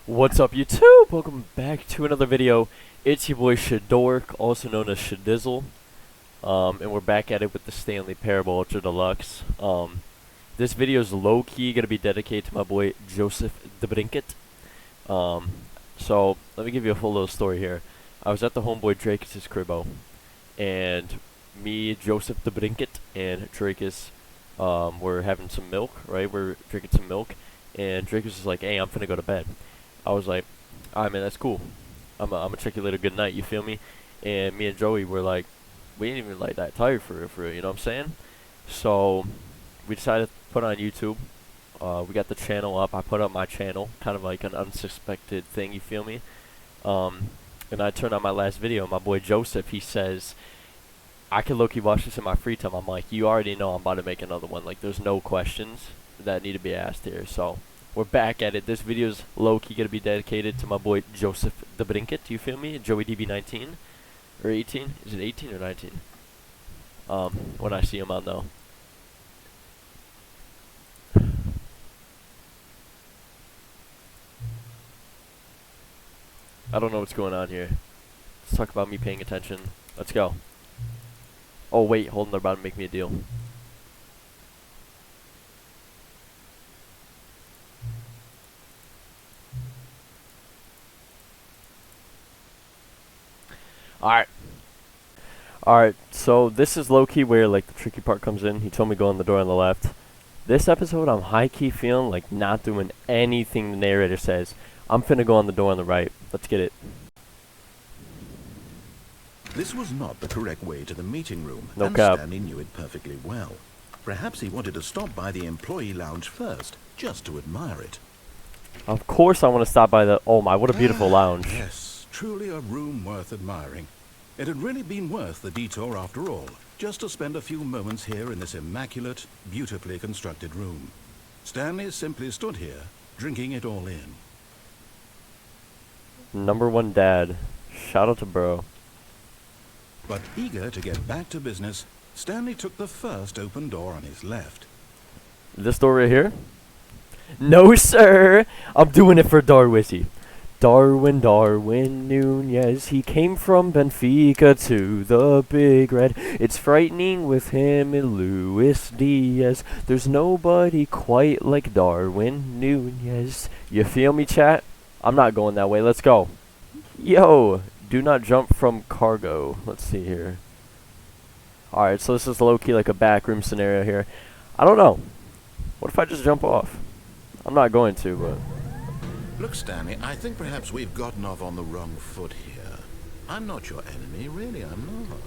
What's up, YouTube? Welcome back to another video. It's your boy Shadork, also known as Shadizzle, and we're back at it with the Stanley Parable Ultra Deluxe. This video is low-key gonna be dedicated to my boy Joseph the Brinket. So let me give you a full little story here. I was at the homeboy Drakus' cribbo, and me, Joseph the Brinket, and Drakus were having some milk. Right, we're drinking some milk, and Drakus was like, "Hey, I'm finna go to bed." I was like, alright, man, that's cool. I'm gonna check you later. Good night, you feel me? And me and Joey were like, we ain't even like that tired for it, you know what I'm saying? So we decided to put it on YouTube. We got the channel up. I put up my channel, kind of like an unsuspected thing, you feel me? And I turned on my last video. My boy Joseph, he says, I can low-key watch this in my free time. I'm like, you already know I'm about to make another one. Like, there's no questions that need to be asked here. So we're back at it. This video's low-key gonna be dedicated to my boy Joseph the Brinket. You feel me? Joey DB19 or 18? Is it 18 or 19? When I see him, I'll know. I don't know what's going on here. Let's talk about me paying attention. Let's go. Oh wait, hold on. They're about to make me a deal. Alright, so this is low-key where like the tricky part comes in. He told me go in the door on the left. This episode, I'm high-key feeling like not doing anything the narrator says. I'm finna go on the door on the right. Let's get it. This was not the correct way to the meeting room, No and cap. Stanley knew it perfectly well. Perhaps he wanted to stop by the employee lounge first, just to admire it. Of course I want to stop by the... Oh my, what a beautiful lounge. Yes, truly a room worth admiring. It had really been worth the detour after all, just to spend a few moments here in this immaculate, beautifully constructed room. Stanley simply stood here, drinking it all in. #1 dad. Shout out to bro. But eager to get back to business, Stanley took the first open door on his left. This door right here? No sir! I'm doing it for Darwisy. Darwin Nunez, he came from Benfica to the Big Red. It's frightening with him and Luis Diaz. There's nobody quite like Darwin Nunez. You feel me, chat? I'm not going that way. Let's go. Yo, do not jump from cargo. Let's see here. Alright, so this is low-key like a backroom scenario here. I don't know. What if I just jump off? I'm not going to, but... Look, Stanley, I think perhaps we've gotten off on the wrong foot here. I'm not your enemy, really, I'm not.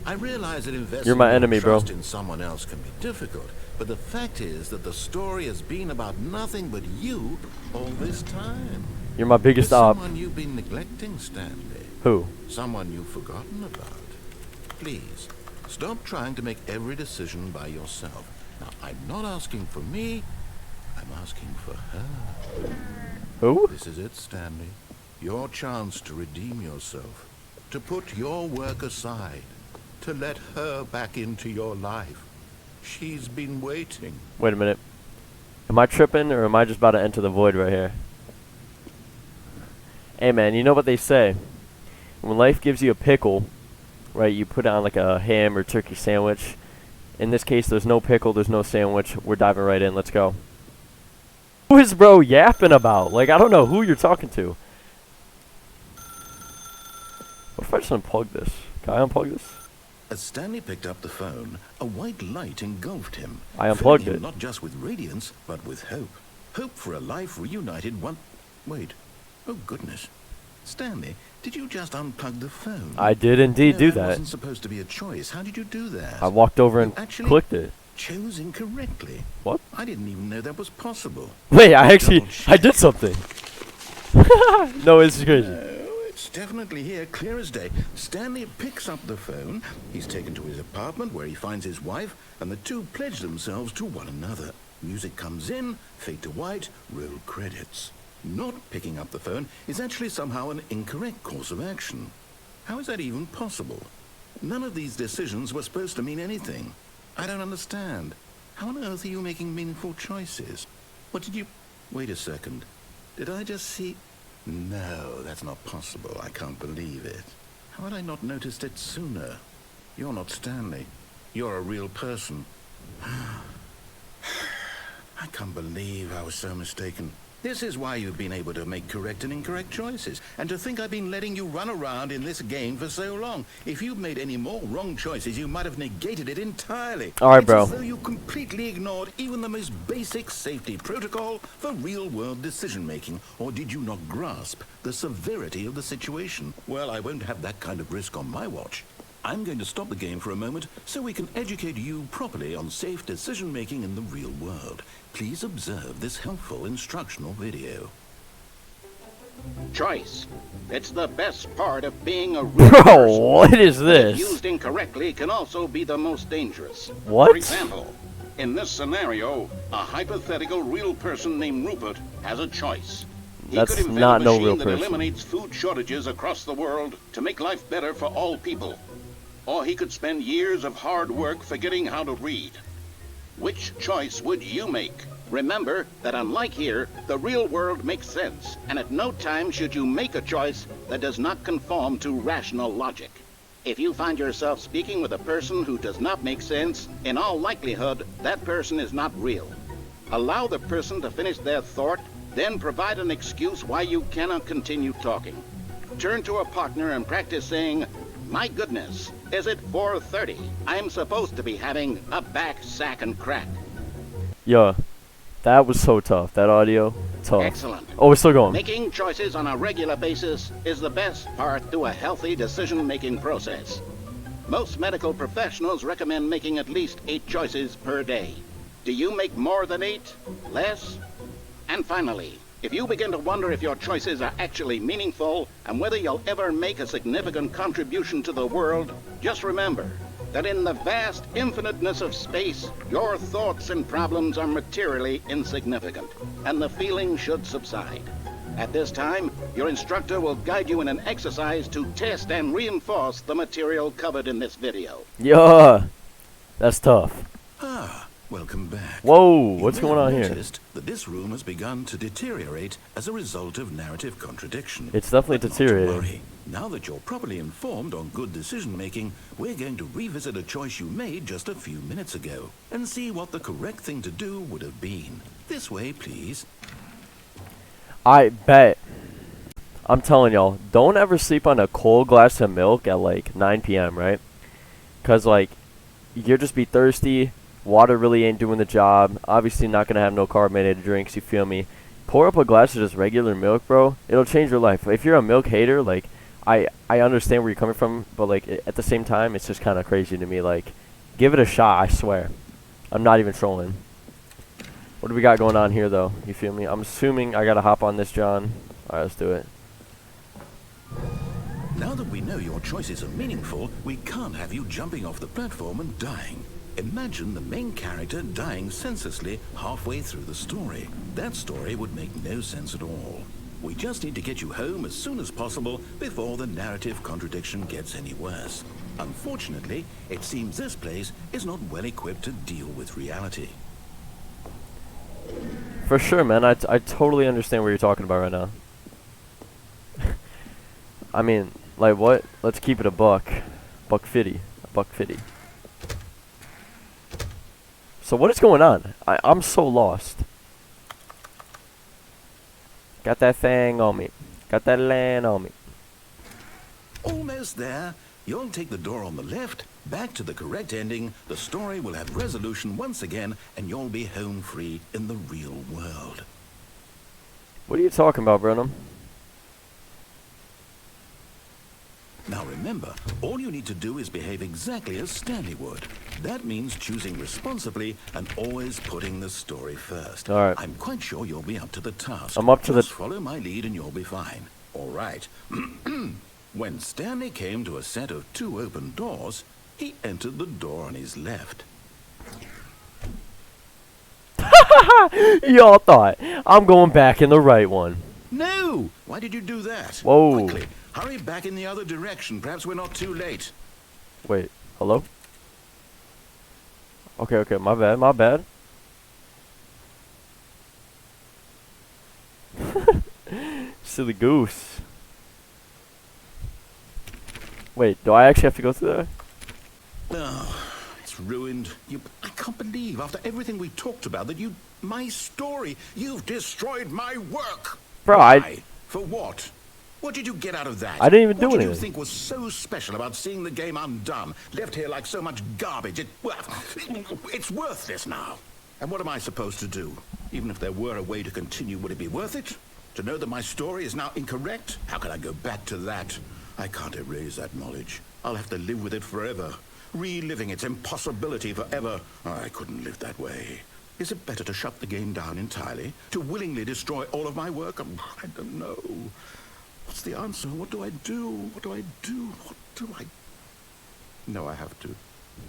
I realize that investing You're my enemy, bro. trust in someone else can be difficult, but the fact is that the story has been about nothing but you all this time. You're my biggest There's op. someone you've been neglecting, Stanley. Who? Someone you've forgotten about. Please, stop trying to make every decision by yourself. Now, I'm not asking for me, I'm asking for her. Who? This is it, Stanley. Your chance to redeem yourself. To put your work aside. To let her back into your life. She's been waiting. Wait a minute. Am I tripping or am I just about to enter the void right here? Hey man, you know what they say. When life gives you a pickle, right, you put it on like a ham or turkey sandwich. In this case, there's no pickle, there's no sandwich. We're diving right in. Let's go. Who is bro yapping about? Like, I don't know who you're talking to. What if I just unplug this? Can I unplug this? As Stanley picked up the phone, a white light engulfed him. I unplugged filling him it. Not just with radiance, but with hope. Hope for a life reunited one... Wait. Oh, goodness. Stanley, did you just unplug the phone? I did indeed do That that. wasn't supposed to be a choice. How did you do that? I walked over and You actually clicked it. chose incorrectly. What? I didn't even know that was possible. Wait, I did something. No, this is crazy. No, it's definitely here, clear as day. Stanley picks up the phone. He's taken to his apartment where he finds his wife, and the two pledge themselves to one another. Music comes in, fade to white, roll credits. Not picking up the phone is actually somehow an incorrect course of action. How is that even possible? None of these decisions were supposed to mean anything. I don't understand. How on earth are you making meaningful choices? What did you... Wait a second. Did I just see... No, that's not possible. I can't believe it. How had I not noticed it sooner? You're not Stanley. You're a real person. I can't believe I was so mistaken. This is why you've been able to make correct and incorrect choices. And to think I've been letting you run around in this game for so long. If you'd made any more wrong choices, you might have negated it entirely. All right, it's bro. as though you completely ignored even the most basic safety protocol for real-world decision-making. Or did you not grasp the severity of the situation? Well, I won't have that kind of risk on my watch. I'm going to stop the game for a moment so we can educate you properly on safe decision-making in the real world. Please observe this helpful instructional video. Choice. It's the best part of being a real Bro, person. what is If this? used incorrectly can also be the most dangerous. What? For example, in this scenario, a hypothetical real person named Rupert has a choice. He That's could invent not a no machine real that person. eliminates food shortages across the world to make life better for all people. Or he could spend years of hard work forgetting how to read. Which choice would you make? Remember that unlike here, the real world makes sense, and at no time should you make a choice that does not conform to rational logic. If you find yourself speaking with a person who does not make sense, in all likelihood, that person is not real. Allow the person to finish their thought, then provide an excuse why you cannot continue talking. Turn to a partner and practice saying, "My goodness, is it 4:30? I'm supposed to be having a back, sack, and crack." Yo, that was so tough. That audio, tough. Excellent. Oh, we're still going. Making choices on a regular basis is the best part to a healthy decision-making process. Most medical professionals recommend making at least 8 choices per day. Do you make more than 8? Less? And finally, if you begin to wonder if your choices are actually meaningful and whether you'll ever make a significant contribution to the world, just remember that in the vast infiniteness of space, your thoughts and problems are materially insignificant, and the feeling should subside. At this time, your instructor will guide you in an exercise to test and reinforce the material covered in this video. Yeah, that's tough. Ah, welcome back. Whoa, You what's may going have on here? noticed that this room has begun to deteriorate as a result of narrative contradiction. It's definitely But not to deteriorating. worry. Now that you're properly informed on good decision-making, we're going to revisit a choice you made just a few minutes ago and see what the correct thing to do would have been. This way, please. I bet. I'm telling y'all, don't ever sleep on a cold glass of milk at like 9 p.m., right? Because, like, you'll just be thirsty. Water really ain't doing the job. Obviously not going to have no carbonated drinks, you feel me? Pour up a glass of just regular milk, bro. It'll change your life. If you're a milk hater, like, I understand where you're coming from, but, like, at the same time, it's just kind of crazy to me. Like, give it a shot, I swear. I'm not even trolling. What do we got going on here, though? You feel me? I'm assuming I got to hop on this, John. All right, let's do it. Now that we know your choices are meaningful, we can't have you jumping off the platform and dying. Imagine the main character dying senselessly halfway through the story. That story would make no sense at all. We just need to get you home as soon as possible before the narrative contradiction gets any worse. Unfortunately, it seems this place is not well equipped to deal with reality. For sure, man. I totally understand what you're talking about right now. I mean, like, what? Let's keep it a buck. Buck 50. A buck 50. So what is going on? I'm so lost. Got that thing on me. Got that land on me. Almost there. You'll take the door on the left, back to the correct ending, the story will have resolution once again, and you'll be home free in the real world. What are you talking about, Brenham? Now remember, all you need to do is behave exactly as Stanley would. That means choosing responsibly and always putting the story first. All right. I'm quite sure you'll be up to the task. I'm up to Just follow my lead and you'll be fine. All right. When Stanley came to a set of 2 open doors, he entered the door on his left. Y'all thought I'm going back in the right one. No! Why did you do that? Whoa. Quickly, hurry back in the other direction. Perhaps we're not too late. Wait, hello? Okay, my bad. Silly goose. Wait, do I actually have to go through there? Oh, it's ruined. I can't believe, after everything we talked about, that my story, you've destroyed my work. Bro, Why? For what? What did you get out of that? I didn't even do What did anything. you think was so special about seeing the game undone, left here like so much garbage? It's worthless now. And what am I supposed to do? Even if there were a way to continue, would it be worth it? To know that my story is now incorrect? How can I go back to that? I can't erase that knowledge. I'll have to live with it forever, reliving its impossibility forever. I couldn't live that way. Is it better to shut the game down entirely? To willingly destroy all of my work? I don't know. What's the answer? What do I do? What do I do? What do I... No, I have to.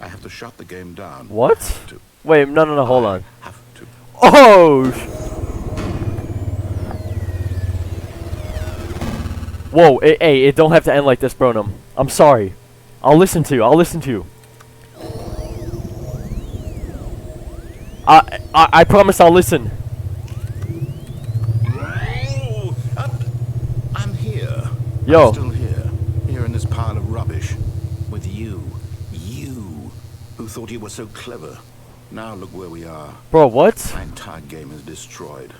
I have to shut the game down. What? I have to. Wait, no, hold on. I have to. Oh! Whoa, hey, it don't have to end like this, Bronum. I'm sorry. I'll listen to you. I promise I'll listen. I'm here. Yo. I'm still here in this pile of rubbish. With you. You, who thought you were so clever. Now look where we are. Bro, what? My entire game is destroyed.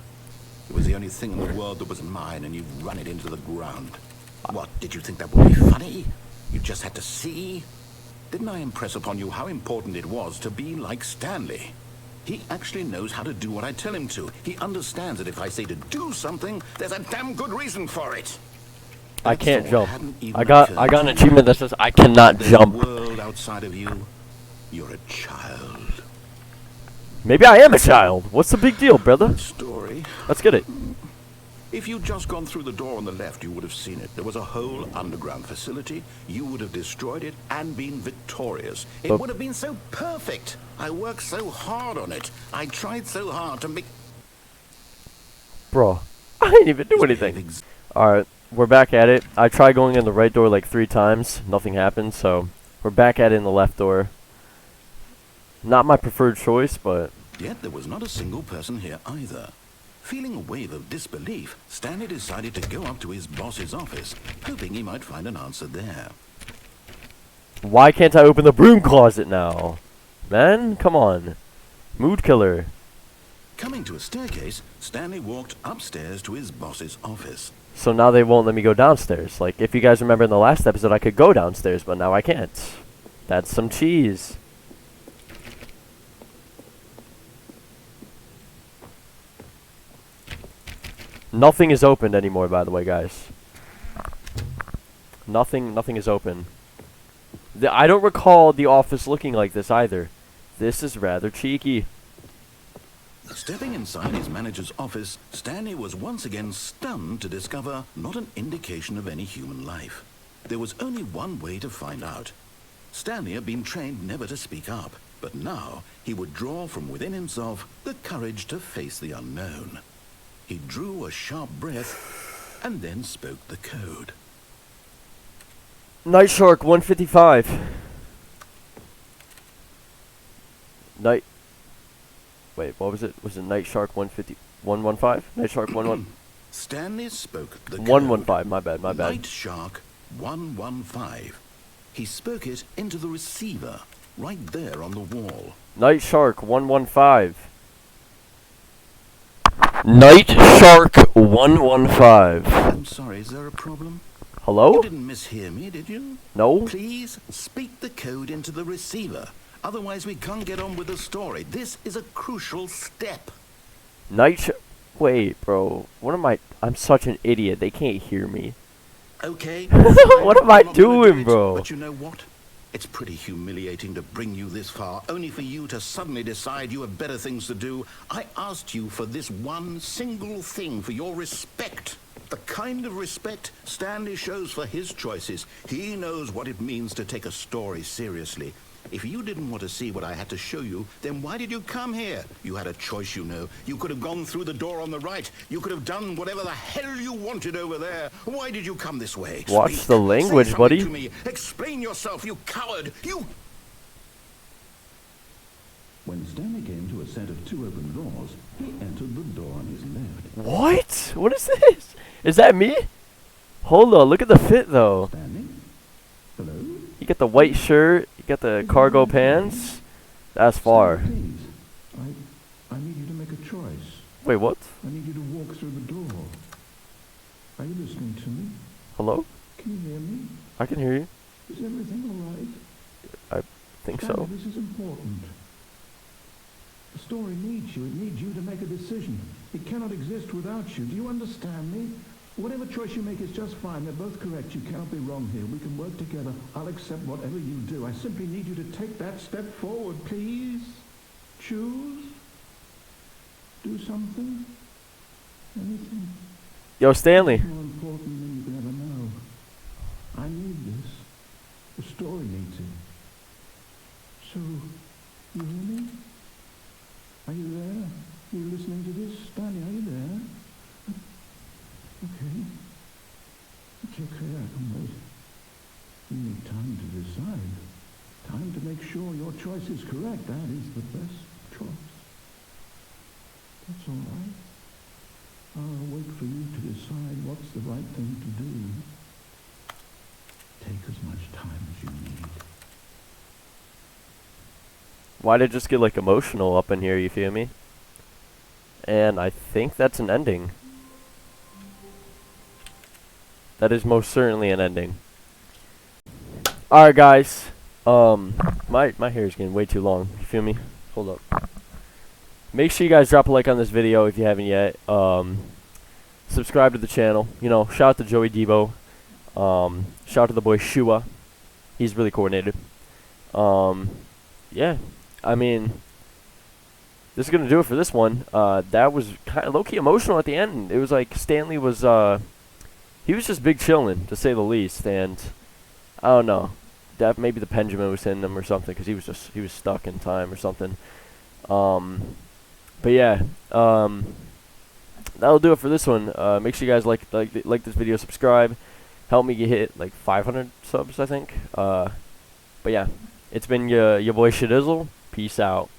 It was the only thing in the world that was mine, and you've run it into the ground. What, did you think that would be funny? You just had to see? Didn't I impress upon you how important it was to be like Stanley? He actually knows how to do what I tell him to. He understands that if I say to do something, there's a damn good reason for it. I can't jump. I got got an achievement that says I cannot jump. The world outside of you, you're a child. Maybe I am a child. What's the big deal, brother? Story. Let's get it. If you'd just gone through the door on the left, you would have seen it. There was a whole underground facility. You would have destroyed it and been victorious. It would have been so perfect. I worked so hard on it. I tried so hard to make... Bro, I didn't even do anything. Alright, we're back at it. I tried going in the right door like 3 times. Nothing happened, so we're back at it in the left door. Not my preferred choice, but... Yet there was not a single person here either. Feeling a wave of disbelief, Stanley decided to go up to his boss's office, hoping he might find an answer there. Why can't I open the broom closet now? Man, come on. Mood killer. Coming to a staircase, Stanley walked upstairs to his boss's office. So now they won't let me go downstairs. Like, if you guys remember in the last episode, I could go downstairs, but now I can't. That's some cheese. Nothing is opened anymore, by the way, guys. Nothing is open. I don't recall the office looking like this either. This is rather cheeky. Stepping inside his manager's office, Stanley was once again stunned to discover not an indication of any human life. There was only one way to find out. Stanley had been trained never to speak up, but now he would draw from within himself the courage to face the unknown. He drew a sharp breath and then spoke the code. Night Shark 155. Wait, what was it? Was it Night Shark 115? Night Shark 11. Stanley spoke the code. 115, my bad. Night Shark 115. He spoke it into the receiver, right there on the wall. Night Shark 115. Night Shark 115. I'm sorry, is there a problem? Hello? You didn't mishear me, did you? No? Please speak the code into the receiver. Otherwise, we can't get on with the story. This is a crucial step. Wait, bro. What am I? I'm such an idiot. They can't hear me. Okay. What am I I'm not gonna doing, do it, bro? But you know what? It's pretty humiliating to bring you this far, only for you to suddenly decide you have better things to do. I asked you for this one single thing, for your respect. The kind of respect Stanley shows for his choices. He knows what it means to take a story seriously. If you didn't want to see what I had to show you, then why did you come here? You had a choice, you know. You could have gone through the door on the right. You could have done whatever the hell you wanted over there. Why did you come this way? Watch Speak. the language, Say something buddy. to me. Explain yourself, you coward. You... When Stanley came to a set of 2 open doors, he entered the door on his left. What? What is this? Is that me? Hold on, look at the fit though. Stanley? Hello? You got the white shirt, you got the cargo pants. That's far. Stanley, please. I need you to make a choice. Wait, what? I need you to walk through the door. Are you listening to me? Hello? Can you hear me? I can hear you. Is everything all right? I think Stanley, so. this is important. The story needs you. It needs you to make a decision. It cannot exist without you. Do you understand me? Whatever choice you make is just fine. They're both correct. You cannot be wrong here. We can work together. I'll accept whatever you do. I simply need you to take that step forward, please. Choose. Do something. Anything. Yo, Stanley. More important than you can ever know. I need this. The story needs it. So, you hear me? Are you there? Are you listening to this? Stanley, are you there? Okay. It's okay, I can wait. You need time to decide. Time to make sure your choice is correct. That is the best choice. That's all right. I'll wait for you to decide what's the right thing to do. Take as much time as you need. Why'd it just get like emotional up in here, you feel me? And I think that's an ending. That is most certainly an ending. Alright guys. My hair is getting way too long. You feel me? Hold up. Make sure you guys drop a like on this video if you haven't yet. Subscribe to the channel. You know, shout out to Joey Debo. Shout out to the boy Shua. He's really coordinated. Yeah. I mean, this is gonna do it for this one. That was kind of low-key emotional at the end. It was like Stanley was he was just big chillin', to say the least, and I don't know. That maybe the pendulum was hitting him or something, because he was stuck in time or something. But yeah, that'll do it for this one. Make sure you guys like this video, subscribe, help me get hit like 500 subs, I think. But yeah, it's been your boy Shadizzle. Peace out.